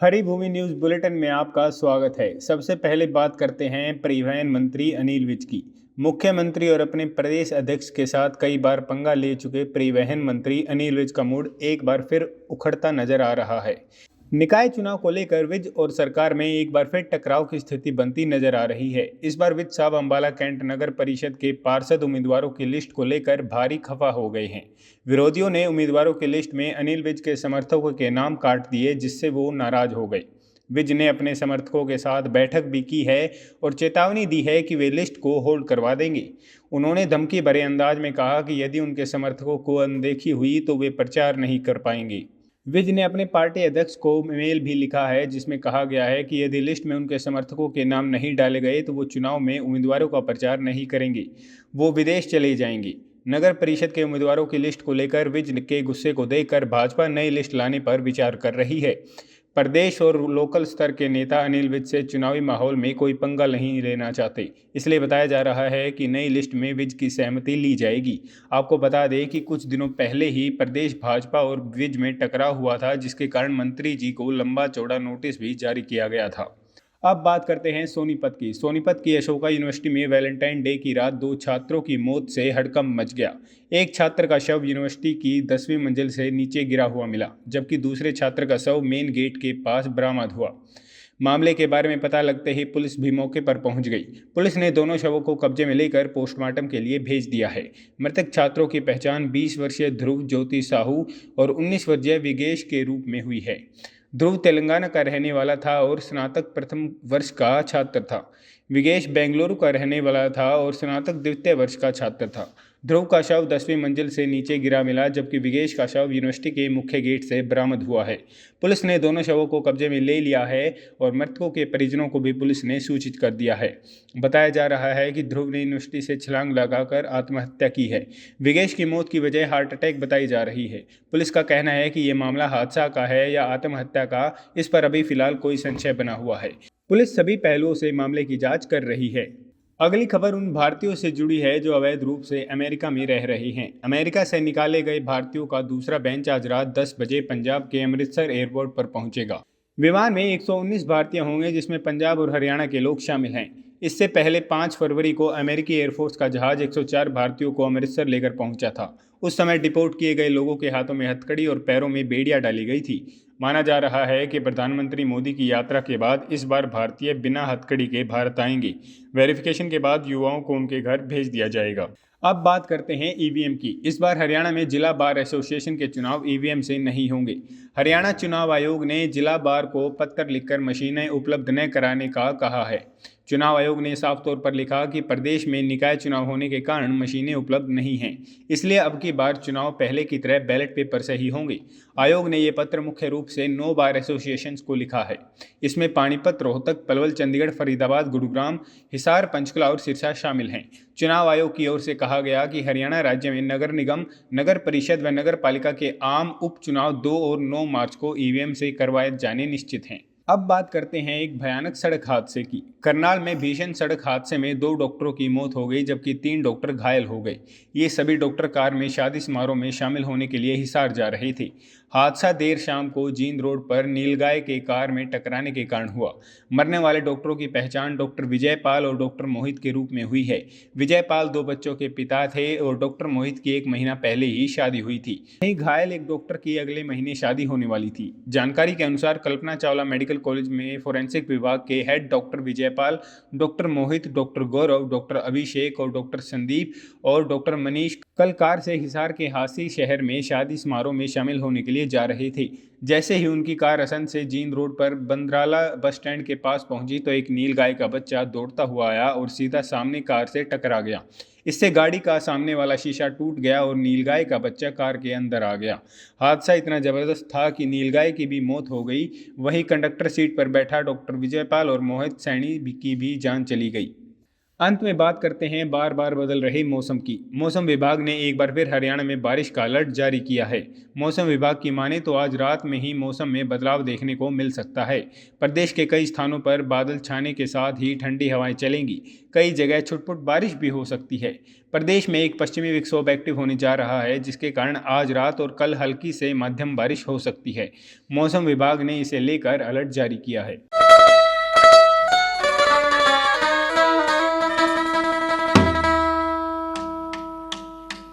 हरी भूमि news bulletin में आपका स्वागत है। सबसे पहले बात करते हैं परिवहन मंत्री अनिल विज की। मुख्यमंत्री और अपने प्रदेश अध्यक्ष के साथ कई बार पंगा ले चुके परिवहन मंत्री अनिल विज का मूड एक बार फिर उखड़ता नजर आ रहा है। निकाय चुनाव को लेकर विज और सरकार में एक बार फिर टकराव की स्थिति बनती नजर आ रही है। इस बार विज साहब अंबाला कैंट नगर परिषद के पार्षद उम्मीदवारों की लिस्ट को लेकर भारी खफा हो गए हैं। विरोधियों ने उम्मीदवारों की लिस्ट में अनिल विज के समर्थकों के नाम काट दिए, जिससे वो नाराज हो गए। विज ने अपने समर्थकों के साथ बैठक भी की है और चेतावनी दी है कि वे लिस्ट को होल्ड करवा देंगे। उन्होंने धमकी भरे अंदाज में कहा कि यदि उनके समर्थकों को अनदेखी हुई तो वे प्रचार नहीं कर पाएंगे। विज ने अपने पार्टी अध्यक्ष को मेल भी लिखा है, जिसमें कहा गया है कि यदि लिस्ट में उनके समर्थकों के नाम नहीं डाले गए तो वो चुनाव में उम्मीदवारों का प्रचार नहीं करेंगे, वो विदेश चले जाएंगे। नगर परिषद के उम्मीदवारों की लिस्ट को लेकर विज के गुस्से को देखकर भाजपा नई लिस्ट लाने पर विचार कर रही है। प्रदेश और लोकल स्तर के नेता अनिल विज से चुनावी माहौल में कोई पंगा नहीं लेना चाहते, इसलिए बताया जा रहा है कि नई लिस्ट में विज की सहमति ली जाएगी। आपको बता दें कि कुछ दिनों पहले ही प्रदेश भाजपा और विज में टकराव हुआ था, जिसके कारण मंत्री जी को लंबा चौड़ा नोटिस भी जारी किया गया था। अब बात करते हैं सोनीपत की। सोनीपत की अशोका यूनिवर्सिटी में वैलेंटाइन डे की रात दो छात्रों की मौत से हड़कंप मच गया। एक छात्र का शव यूनिवर्सिटी की 10वीं मंजिल से नीचे गिरा हुआ मिला, जबकि दूसरे छात्र का शव मेन गेट के पास बरामद हुआ। मामले के बारे में पता लगते ही पुलिस भी मौके पर पहुंच गई। पुलिस ने दोनों शवों को कब्जे में लेकर पोस्टमार्टम के लिए भेज दिया है। मृतक छात्रों की पहचान 20 वर्षीय ध्रुव ज्योति साहू और 19 वर्षीय विगेश के रूप में हुई है। ध्रुव तेलंगाना का रहने वाला था और स्नातक प्रथम वर्ष का छात्र था। विगेश बेंगलुरु का रहने वाला था और स्नातक द्वितीय वर्ष का छात्र था। ध्रुव का शव 10वीं मंजिल से नीचे गिरा मिला, जबकि विगेश का शव यूनिवर्सिटी के मुख्य गेट से बरामद हुआ है। पुलिस ने दोनों शवों को कब्जे में ले लिया है और मृतकों के परिजनों को भी पुलिस ने सूचित कर दिया है। बताया जा रहा है कि ध्रुव ने यूनिवर्सिटी से छलांग लगाकर आत्महत्या की है। विगेश की मौत की वजह हार्ट अटैक बताई जा रही है। पुलिस का कहना है कि ये मामला हादसा का है या आत्महत्या का, इस पर अभी फिलहाल कोई संशय बना हुआ है। पुलिस सभी पहलुओं से मामले की जांच कर रही है। अगली खबर उन भारतीयों से जुड़ी है जो अवैध रूप से अमेरिका में रह रहे हैं। अमेरिका से निकाले गए भारतीयों का दूसरा बेंच आज रात 10 बजे पंजाब के अमृतसर एयरपोर्ट पर पहुंचेगा। विमान में 119 भारतीय होंगे, जिसमें पंजाब और हरियाणा के लोग शामिल हैं। इससे पहले 5 फरवरी को अमेरिकी एयरफोर्स का जहाज 104 भारतीयों को अमृतसर लेकर पहुंचा था। उस समय डिपोर्ट किए गए लोगों के हाथों में हथकड़ी और पैरों में बेड़ियां डाली गई थी। माना जा रहा है कि प्रधानमंत्री मोदी की यात्रा के बाद इस बार भारतीय बिना हथकड़ी के भारत आएंगे। वेरिफिकेशन के बाद युवाओं को उनके घर भेज दिया जाएगा। अब बात करते हैं ईवीएम की। इस बार हरियाणा में जिला बार एसोसिएशन के चुनाव ईवीएम से नहीं होंगे। हरियाणा चुनाव आयोग ने जिला बार को पत्र लिखकर मशीनें उपलब्ध न कराने का कहा है। चुनाव आयोग ने साफ तौर पर लिखा कि प्रदेश में निकाय चुनाव होने के कारण मशीनें उपलब्ध नहीं हैं, इसलिए अब की बार चुनाव पहले की तरह बैलेट पेपर से ही होंगे। आयोग ने ये पत्र मुख्य रूप से 9 बार एसोसिएशन को लिखा है। इसमें पानीपत, रोहतक, पलवल, चंडीगढ़, फरीदाबाद, गुरुग्राम, हिसार, पंचकुला और सिरसा शामिल हैं। चुनाव आयोग की ओर से कहा गया कि हरियाणा राज्य में नगर निगम, नगर परिषद व नगर पालिका के आम उपचुनाव 2 और 9 मार्च को ईवीएम से करवाए जाने निश्चित हैं। अब बात करते हैं एक भयानक सड़क हादसे की। करनाल में भीषण सड़क हादसे में 2 डॉक्टरों की मौत हो गई, जबकि 3 डॉक्टर घायल हो गए। ये सभी डॉक्टर कार में शादी समारोह में शामिल होने के लिए हिसार जा रहे थे। हादसा देर शाम को जींद रोड पर नीलगाय के कार में टकराने के कारण हुआ। मरने वाले डॉक्टरों की पहचान डॉक्टर विजय पाल और डॉक्टर मोहित के रूप में हुई है। विजय पाल 2 बच्चों के पिता थे और डॉक्टर मोहित की 1 महीना पहले ही शादी हुई थी। वहीं घायल एक डॉक्टर की अगले महीने शादी होने वाली थी। जानकारी के अनुसार कल्पना चावला मेडिकल कॉलेज में फोरेंसिक विभाग के head doctor Vijay Pal, doctor मोहित, डॉक्टर गौरव, डॉक्टर अभिषेक और डॉक्टर संदीप और डॉक्टर मनीष कल कार से हिसार के हासी शहर में शादी समारोह में शामिल होने के लिए जा रहे थे। जैसे ही उनकी कार असंध से जींद रोड पर बंदराला बस स्टैंड के पास पहुंची तो एक नीलगाय का बच्चा दौड़ता हुआ आया और सीधा सामने कार से टकरा गया। इससे गाड़ी का सामने वाला शीशा टूट गया और नीलगाय का बच्चा कार के अंदर आ गया। हादसा इतना जबरदस्त था कि नीलगाय की भी मौत हो गई। वहीं कंडक्टर सीट पर बैठा डॉक्टर विजयपाल और मोहित सैनी की भी जान चली गई। अंत में बात करते हैं बार बार बदल रहे मौसम की। मौसम विभाग ने एक बार फिर हरियाणा में बारिश का अलर्ट जारी किया है। मौसम विभाग की माने तो आज रात में ही मौसम में बदलाव देखने को मिल सकता है। प्रदेश के कई स्थानों पर बादल छाने के साथ ही ठंडी हवाएं चलेंगी। कई जगह छुटपुट बारिश भी हो सकती है। प्रदेश में एक पश्चिमी विक्षोभ एक्टिव होने जा रहा है, जिसके कारण आज रात और कल हल्की से मध्यम बारिश हो सकती है। मौसम विभाग ने इसे लेकर अलर्ट जारी किया है।